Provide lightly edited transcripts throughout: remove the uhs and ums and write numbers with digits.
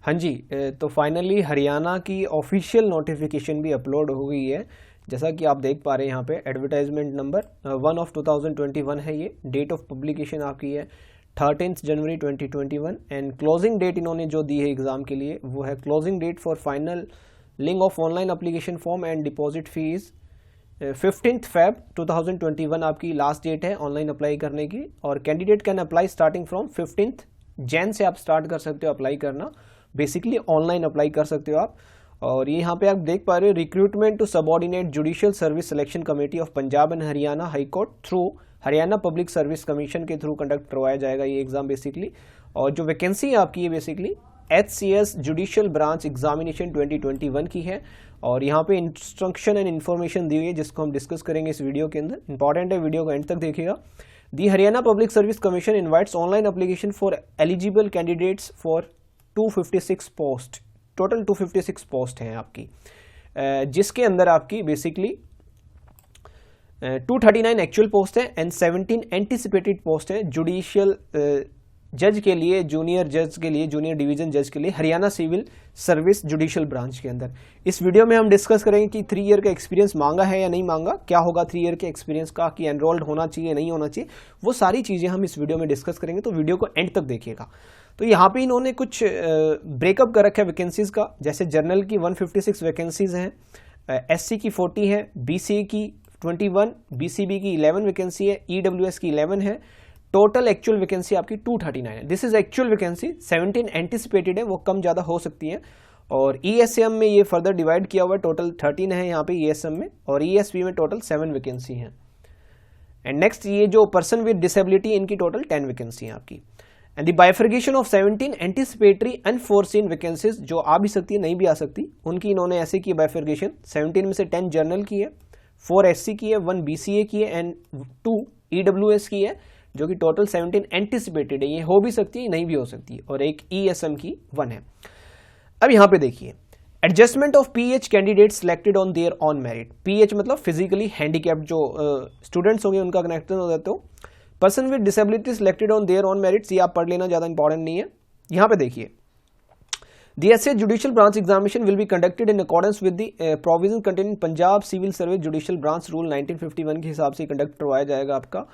हाँ जी, तो फाइनली हरियाणा की ऑफिशियल नोटिफिकेशन भी अपलोड हो गई है। जैसा कि आप देख पा रहे हैं यहाँ पे एडवर्टाइजमेंट नंबर 1/2021 है। ये डेट ऑफ पब्लिकेशन आपकी है 13 जनवरी 2021 एंड क्लोजिंग डेट इन्होंने जो दी है एग्जाम के लिए वो है closing date for final link of online application form and deposit fees 15 Feb 2021 आपकी लास्ट डेट है ऑनलाइन अप्लाई करने की। और candidate can apply starting from 15 Jan से आप स्टार्ट कर सकते हो अप्लाई करना। बेसिकली ऑनलाइन अप्लाई कर सकते हो आप। और ये यहाँ पे आप देख पा रहे हो recruitment to subordinate judicial service selection committee of Punjab and Haryana high court through Haryana public service commission के थ्रू कंडक्ट करवाया जाएगा ये एग्जाम बेसिकली। और जो वैकेंसी है आपकी ये basically HCS judicial branch examination 2021 की है। और यहाँ पे इंस्ट्रक्शन एंड इन्फॉर्मेशन दी हुई है जिसको हम डिस्कस करेंगे इस वीडियो के अंदर। इंपॉर्टेंट है, वीडियो को एंड तक देखिएगा। The Haryana public service commission invites online application for eligible candidates for 256 post. Total 256 post हैं आपकी, जिसके अंदर आपकी बेसिकली 239 एक्चुअल पोस्ट है एंड 17 एंटिसिपेटेड पोस्ट है जुडिशियल जज के लिए, जूनियर जज के लिए, जूनियर डिवीजन जज के लिए Haryana civil service judicial branch के अंदर। इस वीडियो में हम डिस्कस करेंगे कि 3 ईयर का एक्सपीरियंस मांगा है या नहीं मांगा, क्या होगा 3 ईयर के एक्सपीरियंस का, कि एनरोल्ड होना चाहिए नहीं होना चाहिए, वो सारी चीजें हम इस वीडियो में डिस्कस करेंगे। तो वीडियो को एंड तक देखिएगा। तो यहाँ पे इन्होंने कुछ ब्रेकअप कर रखा है वैकेंसीज का। जैसे जनरल की 156 वैकेंसीज हैं, SC की 40 है, BCA की 21, BCB की 11 वैकेंसी है, EWS की 11 है। टोटल एक्चुअल वैकेंसी आपकी 239 है। This is actual vacancy, 17 anticipated है, वो कम ज़्यादा हो सकती है। और ESM में ये फर्दर डिवाइड किया हुआ है, टोटल 13 है यहाँ पे ESM में, और ESV में टोटल 7 वैकेंसी हैं। एंड नेक्स्ट ये जो पर्सन विद डिसेबिलिटी, इनकी टोटल 10 वैकेंसी है आपकी। And the bifurcation of 17 anticipatory unforeseen vacancies, जो आ भी सकती है नहीं भी आ सकती, उनकी इन्होंने ऐसे की बाइफर्गेशन। 17 में से 10 जनरल की है, 4 SC की है, 1 BCA की है एंड 2 EWS की है, जो कि टोटल 17 एंटिसिपेटेड है। ये हो भी सकती है नहीं भी हो सकती है। और एक ESM की 1 है। अब यहां पे देखिए adjustment of PH candidate selected on their on merit. PH मतलब फिजिकली हैंडीकैप्ड जो स्टूडेंट्स होंगे उनका कनेक्शन हो जाता है। Person with disability selected on their on merits, ये आप पढ़ लेना, ज्यादा इंपॉर्टेंट नहीं है। यहां पे देखिए The SCS Judicial Branch examination will be conducted in accordance with the provisions contained in Punjab civil service judicial branch rule 1951 के हिसाब से कंडक्ट करवाया जाएगा आपका।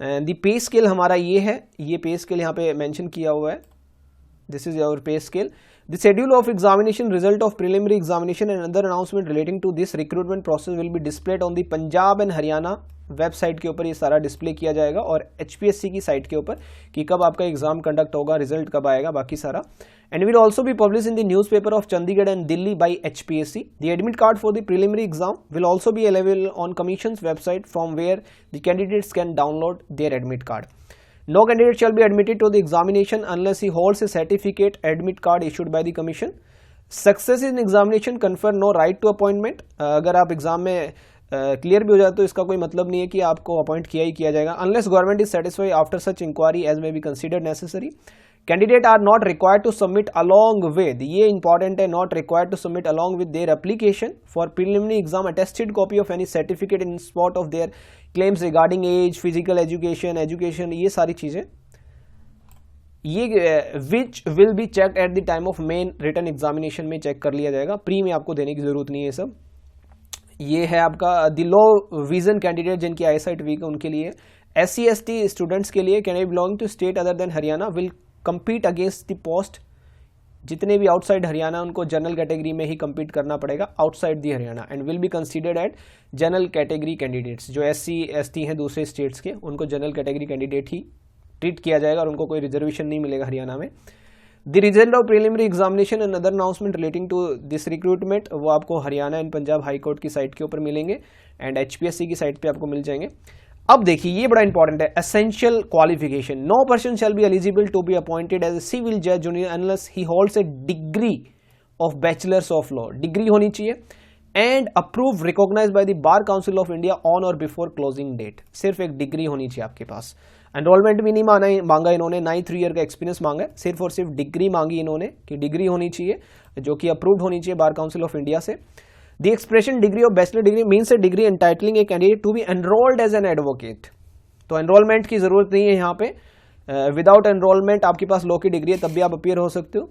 एंड दी पे स्केल हमारा ये है, ये पे स्केल यहाँ पे मेंशन किया हुआ है। This is our pay scale. The schedule of examination, result of preliminary examination and other announcement relating to this recruitment process will be displayed on the Punjab and Haryana website के ऊपर ये सारा डिस्प्ले किया जाएगा, और HPSC की साइट के ऊपर कि कब आपका एग्जाम कंडक्ट होगा, रिजल्ट कब आएगा, बाकी सारा। And will also be publish in the newspaper of Chandigarh and Delhi by HPSC। The admit card for the preliminary exam will also be available on commissions website from where the candidates can download their admit card. No candidate shall be admitted to the examination unless he holds a certificate admit card issued by the commission. Success in examination confer no right to appointment. अगर आप exam में clear भी हो जाए तो इसका कोई मतलब नहीं है कि आपको अपॉइंट किया ही किया जाएगा। Unless government is satisfied after such inquiry as may be considered necessary. Candidate are not required to submit along with, ये इंपॉर्टेंट है, not required to submit along with their application for preliminary exam attested copy of any certificate in spot of their claims regarding age, physical education, ये सारी चीजें, ये which will be check at the time of main written examination में check कर लिया जाएगा। Pre में आपको देने की जरूरत नहीं है सब। ये है आपका द लो विजन कैंडिडेट जिनकी आईसाइट वीक है उनके लिए। SC ST स्टूडेंट्स के लिए candidate belonging to state other than Haryana will compete against the post। जितने भी आउटसाइड हरियाणा उनको जनरल कैटेगरी में ही compete करना पड़ेगा outside the Haryana, and will be considered at general category candidates. जो SC ST हैं दूसरे स्टेट्स के, उनको जनरल कैटेगरी कैंडिडेट ही ट्रीट किया जाएगा और उनको कोई रिजर्वेशन नहीं मिलेगा हरियाणा में। The result of preliminary examination and other announcement relating to this recruitment, वो आपको Haryana and Punjab high court की साइट के ऊपर मिलेंगे एंड HPSC की साइट पे आपको मिल जाएंगे। अब देखिए ये बड़ा इंपॉर्टेंट है, essential qualification. No person shall be eligible to be appointed as a civil जज junior unless he holds a degree of bachelors of law. Degree होनी चाहिए and approve recognised by the bar council of India on or before closing date. सिर्फ एक degree होनी चाहिए आपके पास। Enrolment भी नहीं मांगा इन्होंने, ना ही 3 ईयर का एक्सपीरियंस मांगा है, सिर्फ और सिर्फ डिग्री मांगी इन्होंने कि डिग्री होनी चाहिए जो कि अप्रूव्ड होनी चाहिए बार काउंसिल ऑफ इंडिया से। The expression degree of bachelor degree means a degree entitling a candidate to be enrolled as an advocate। तो एनरोलमेंट की जरूरत नहीं है यहाँ पे। विदाउट एनरोलमेंट आपके पास लॉ की डिग्री है तब भी आप अपीयर हो सकते हो।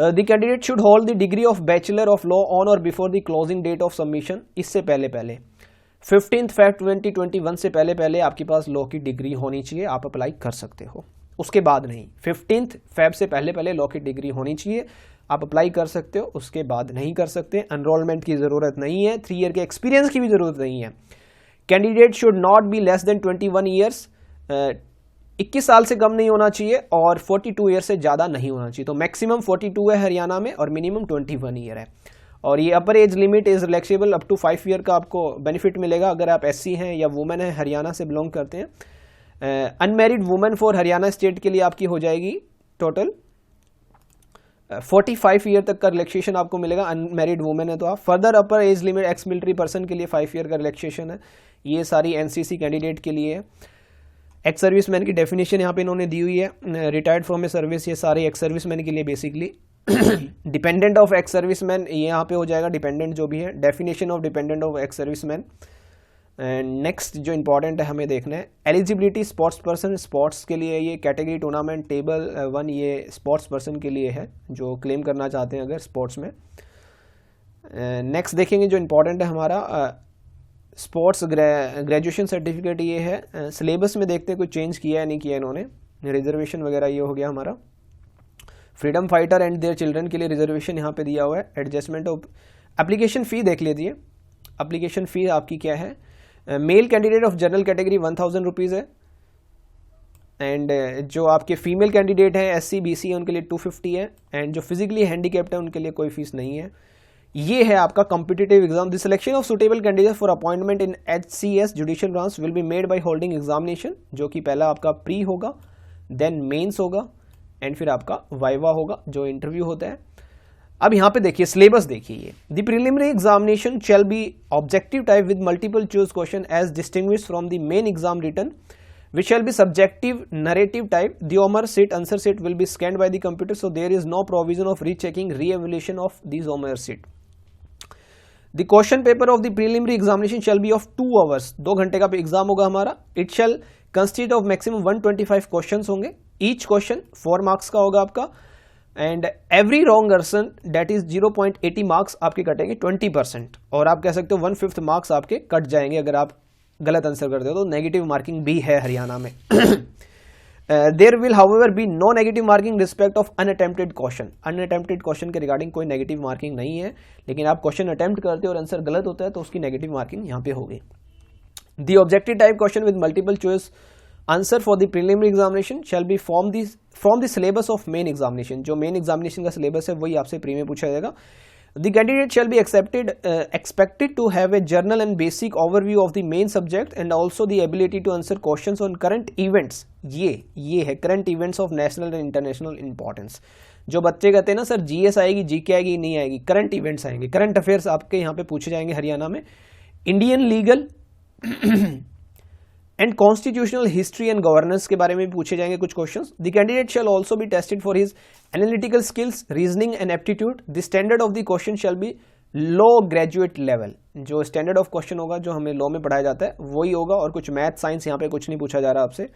The candidate should hold the degree of bachelor of law on or before the closing date of submission. इससे पहले 15 Feb 2021 से पहले आपके पास लॉ की डिग्री होनी चाहिए, आप अप्लाई कर सकते हो। उसके बाद नहीं, 15 Feb से पहले लॉ की डिग्री होनी चाहिए, आप अप्लाई कर सकते हो, उसके बाद नहीं कर सकते। एनरोलमेंट की ज़रूरत नहीं है, 3 ईयर के एक्सपीरियंस की भी ज़रूरत नहीं है। Candidate should not be less than 21 years, 21 साल से कम नहीं होना चाहिए और 42 ईयर से ज़्यादा नहीं होना चाहिए। तो मैक्सिमम 42 है हरियाणा में और मिनिमम 21 ईयर है। और ये upper age limit is relaxable up to 5 year का आपको बेनिफिट मिलेगा अगर आप SC हैं या वुमेन हैं, हरियाणा से बिलोंग करते हैं। Unmarried women for Haryana state के लिए आपकी हो जाएगी टोटल 45 ईयर तक का रिलैक्सेशन आपको मिलेगा, अनमैरिड वुमेन है तो आप। फर्दर अपर age limit ex military person के लिए 5 ईयर का रिलैक्सेशन है। ये सारी NCC कैंडिडेट के लिए है। एक्स सर्विसमैन की डेफिनेशन यहाँ पे इन्होंने दी हुई है, रिटायर्ड फ्रॉम ए सर्विस, ये सारे एक्स सर्विसमैन के लिए basically. Dependent of ex serviceman ये यहाँ पे हो जाएगा, डिपेंडेंट जो भी है, definition of dependent of ex serviceman. And next जो इंपॉर्टेंट है हमें देखना है एलिजिबिलिटी स्पोर्ट्स पर्सन, स्पोर्ट्स के लिए ये कैटेगरी टूर्नामेंट टेबल 1 ये स्पोर्ट्स पर्सन के लिए है जो क्लेम करना चाहते हैं अगर स्पोर्ट्स में। नेक्स्ट देखेंगे जो इंपॉर्टेंट है हमारा स्पोर्ट्स ग्रेजुएशन सर्टिफिकेट, ये है। सिलेबस में देखते हैं कोई चेंज किया है नहीं किया इन्होंने, रिजर्वेशन वगैरह ये हो गया हमारा। Freedom fighter and their children के लिए रिजर्वेशन यहाँ पे दिया हुआ है। एडजस्टमेंट ऑफ एप्लीकेशन फ़ी देख लीजिए, एप्लीकेशन फ़ी आपकी क्या है। Male candidate of general category 1000 rupees है, एंड जो आपके फीमेल कैंडिडेट हैं SC BC है उनके लिए 250 है, एंड जो फिजिकली हैंडीकैप्ड है उनके लिए कोई फीस नहीं है। ये है आपका competitive exam. The selection of suitable candidate for appointment in HCS judicial branch will be made by holding examination, जो कि पहला आपका प्री होगा, देन मेंस होगा, एंड फिर आपका वाइवा होगा जो इंटरव्यू होता है। अब यहाँ पे देखिए सिलेबस देखिए, the preliminary examination shall be objective type with multiple choice question as distinguished from the main exam written which shall be subjective narrative type. The OMR sheet answer sheet will be scanned by the computer, so there is no provision of rechecking re-evaluation of these OMR sheet. The question paper of the preliminary examination shall be of 2 hours. 2 घंटे का exam होगा हमारा. It shall consist of maximum 125 questions होंगे. Each question 4 marks का होगा आपका, and every wrong answer that is 0.80 marks आपके कटेंगे 20%, और आप कह सकते हो 1/5 marks आपके कट जाएंगे अगर आप गलत आंसर करते हो, तो नेगेटिव मार्किंग भी है हरियाणा में। There will however be no negative marking respect of unattempted question. Unattempted question के रिगार्डिंग कोई नेगेटिव मार्किंग नहीं है, लेकिन आप क्वेश्चन अटेम्प्ट करते हो और आंसर गलत होता है तो उसकी नेगेटिव मार्किंग यहाँ पे होगी। The objective type question with multiple choice answer for the preliminary examination shall B from the syllabus of main examination. जो मेन एग्जामिनेशन का सिलेबस है वही आपसे प्री में पूछा जाएगा। The candidate shall be expected to have a general and basic overview of the main subject and also the ability to answer questions on current events. ये है current events of national and international importance. जो बच्चे कहते हैं ना sir GS आएगी, GK आएगी, नहीं आएगी, current events आएंगे। current affairs आपके यहाँ पे पूछे जाएंगे हरियाणा में। Indian legal and constitutional history and governance के बारे में भी पूछे जाएंगे कुछ questions. The candidate shell also be tested for his analytical skills, reasoning and aptitude. The standard of the question shall be low graduate level. जो standard of question होगा जो हमें लॉ में पढ़ाया जाता है वही होगा, और कुछ मैथ साइंस यहाँ पे कुछ नहीं पूछा जा रहा आपसे।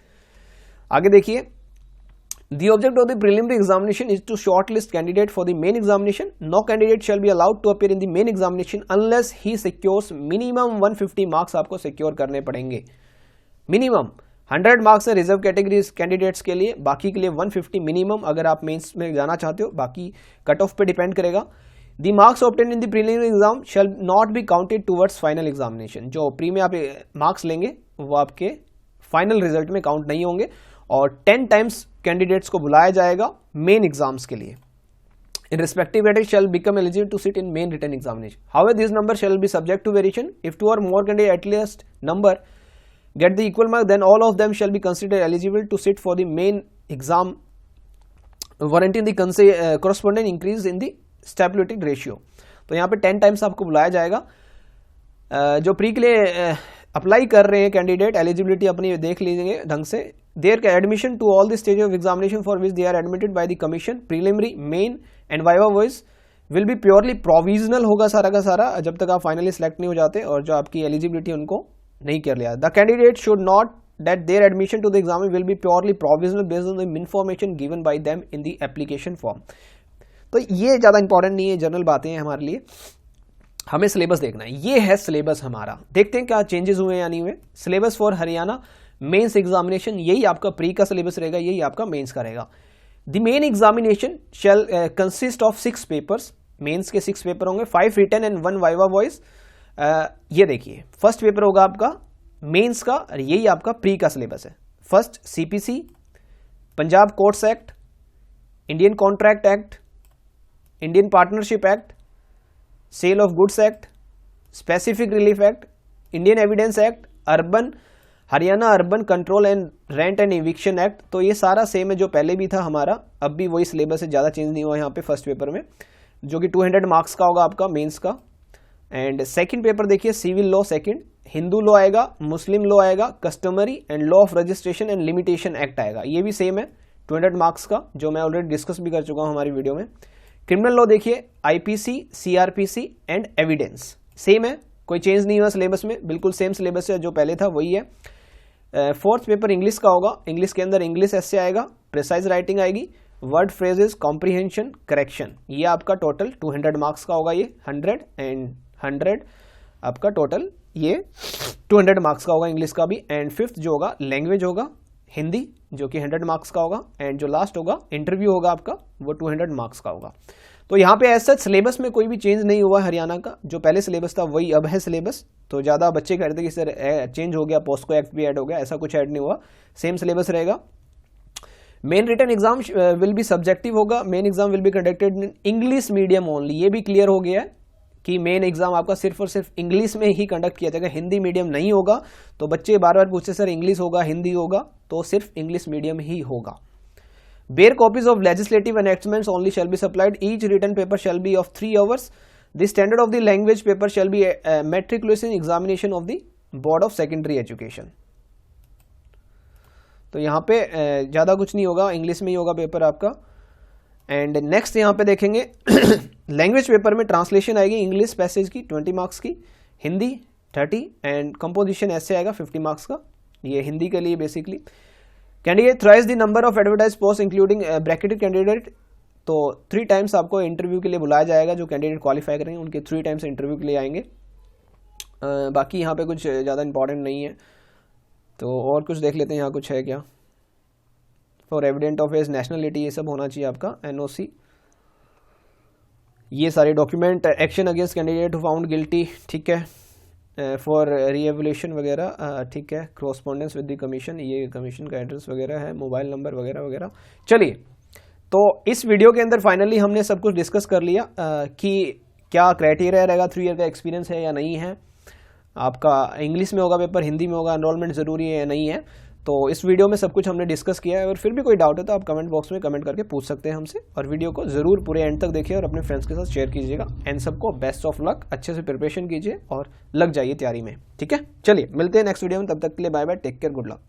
आगे देखिए, the object of the preliminary examination is to shortlist candidate for the main examination. No candidate shall be allowed to appear in the main examination unless he secures minimum 150 marks आपको सिक्योर करने पड़ेंगे। Minimum 100 marks है reserve category candidates के लिए, बाकी के लिए 150 minimum अगर आप मेंस में जाना चाहते हो, बाकी कट ऑफ पे डिपेंड करेगा। The marks obtain in the preliminary exam shall not be counted towards final examination. जो प्री में आप मार्क्स लेंगे वो आपके फाइनल रिजल्ट में काउंट नहीं होंगे, और 10 टाइम्स कैंडिडेट्स को बुलाया जाएगा मेन एग्जाम्स के लिए। In respective candidate shall become eligible to sit in main written examination. However, this number shall be subject to variation. If 2 or more candidates at least number get the equal mark, then all of them shall be considered eligible to sit for the main exam, warranting the corresponding increase in the stability ratio. तो यहाँ पे 10 times आपको बुलाया जाएगा। जो pre के लिए apply कर रहे हैं कैंडिडेट, एलिजिबिलिटी अपनी देख लीजिए ढंग से। Their admission to all the stage of examination for which they are admitted by the commission, preliminary, main and viva voce will be purely provisional होगा सारा का सारा, जब तक आप फाइनली सिलेक्ट नहीं हो जाते और जो आपकी एलिजिबिलिटी उनको नहीं कर लिया। The candidate should not that their admission to the exam will be purely provisional based on the information given by them in the application form. तो ये ज़्यादा इंपॉर्टेंट नहीं है, जनरल बातें हैं हमारे लिए। हमें सिलेबस देखना है, ये है सिलेबस हमारा। देखते हैं क्या चेंजेस हुए या नहीं हुए। Syllabus for Haryana mains examination, यही आपका प्री का सिलेबस रहेगा, यही आपका मेंस का रहेगा। The main examination shall consist of 6 papers, mains के 6 पेपर होंगे, 5 रिटन एंड 1 वाइवा वॉइस। ये देखिए फर्स्ट पेपर होगा आपका मेंस का, और यही आपका प्री का सिलेबस है। First CPC, Punjab courts act, Indian contract act, Indian partnership act, sale of goods act, specific relief act, Indian evidence act, urban Haryana urban control and rent and eviction act. तो ये सारा same है जो पहले भी था हमारा, अब भी वही सिलेबस है, ज़्यादा चेंज नहीं हुआ यहाँ पे फर्स्ट पेपर में, जो कि 200 मार्क्स का होगा आपका मेंस का। एंड सेकंड पेपर देखिए civil law second, Hindu law आएगा, मुस्लिम लॉ आएगा, customary and law of registration and limitation act आएगा, ये भी सेम है 200 मार्क्स का, जो मैं ऑलरेडी डिस्कस भी कर चुका हूँ हमारी वीडियो में। क्रिमिनल लॉ देखिए IPC, CrPC and evidence, same है, कोई चेंज नहीं हुआ सिलेबस में, बिल्कुल सेम सिलेबस है जो पहले था वही है। फोर्थ पेपर इंग्लिश का होगा, इंग्लिश के अंदर इंग्लिश ऐसे आएगा, प्रिसाइज राइटिंग आएगी, वर्ड फ्रेजेस, कॉम्प्रिहेंशन, करेक्शन, ये आपका टोटल 200 मार्क्स का होगा, ये 100 एंड 100 आपका टोटल ये 200 मार्क्स का होगा इंग्लिश का भी। एंड फिफ्थ जो होगा लैंग्वेज होगा हिंदी, जो कि 100 मार्क्स का होगा। एंड जो लास्ट होगा इंटरव्यू होगा आपका, वो 200 मार्क्स का होगा। तो यहाँ पे ऐसा सिलेबस में कोई भी चेंज नहीं हुआ हरियाणा का, जो पहले सिलेबस था वही अब है सिलेबस। तो ज़्यादा बच्चे कहते हैं कि सर चेंज हो गया, पोस्को एक्ट भी ऐड हो गया, ऐसा कुछ ऐड नहीं हुआ, सेम सिलेबस रहेगा। Main written exam will be subjective होगा, main exam will be conducted in English medium only, ये भी क्लियर हो गया है कि मेन एग्जाम आपका सिर्फ और सिर्फ इंग्लिश में ही कंडक्ट किया जाएगा, हिंदी मीडियम नहीं होगा। तो बच्चे बार बार पूछते सर इंग्लिश होगा हिंदी होगा, तो सिर्फ इंग्लिश मीडियम ही होगा। Bare copies of legislative enactments only shall be supplied. Each written paper shall be of 3 hours. The standard of the language paper shall be matriculation examination of the Board of Secondary Education. तो यहाँ पे ज़्यादा कुछ नहीं होगा, English में ही होगा paper आपका। एंड नेक्स्ट यहाँ पे देखेंगे लैंग्वेज पेपर में ट्रांसलेशन आएगी इंग्लिश पैसेज की 20 मार्क्स की, हिंदी 30 एंड कंपोजिशन ऐसे आएगा 50 मार्क्स का, ये हिंदी के लिए basically. Candidate thrice the number of advertise post including bracketed candidate, तो 3 टाइम्स आपको इंटरव्यू के लिए बुलाया जाएगा, जो कैंडिडेट क्वालिफाई करेंगे उनके 3 टाइम्स इंटरव्यू के लिए आएंगे। बाकी यहाँ पे कुछ ज़्यादा इंपॉर्टेंट नहीं है, तो और कुछ देख लेते हैं यहाँ कुछ है क्या। For evident of age nationality ये सब होना चाहिए आपका, एनओसी, ये सारे document, action against candidate found guilty, ठीक है, फॉर रीएवल्यूशन वगैरह, ठीक है, कॉरस्पॉन्डेंस विद द कमीशन, ये कमीशन का एड्रेस वगैरह है, मोबाइल नंबर वगैरह वगैरह। चलिए, तो इस वीडियो के अंदर फाइनली हमने सब कुछ डिस्कस कर लिया कि क्या क्राइटेरिया रहेगा, 3 ईयर का एक्सपीरियंस है या नहीं है, आपका इंग्लिश में होगा पेपर, हिंदी में होगा, एनरोलमेंट ज़रूरी है या नहीं है। तो इस वीडियो में सब कुछ हमने डिस्कस किया है। और फिर भी कोई डाउट है तो आप कमेंट बॉक्स में कमेंट करके पूछ सकते हैं हमसे, और वीडियो को ज़रूर पूरे एंड तक देखिए और अपने फ्रेंड्स के साथ शेयर कीजिएगा। एंड सबको बेस्ट ऑफ लक, अच्छे से प्रिपरेशन कीजिए और लग जाइए तैयारी में, ठीक है। चलिए मिलते हैं नेक्स्ट वीडियो में, तब तक के लिए bye bye, take care, good luck.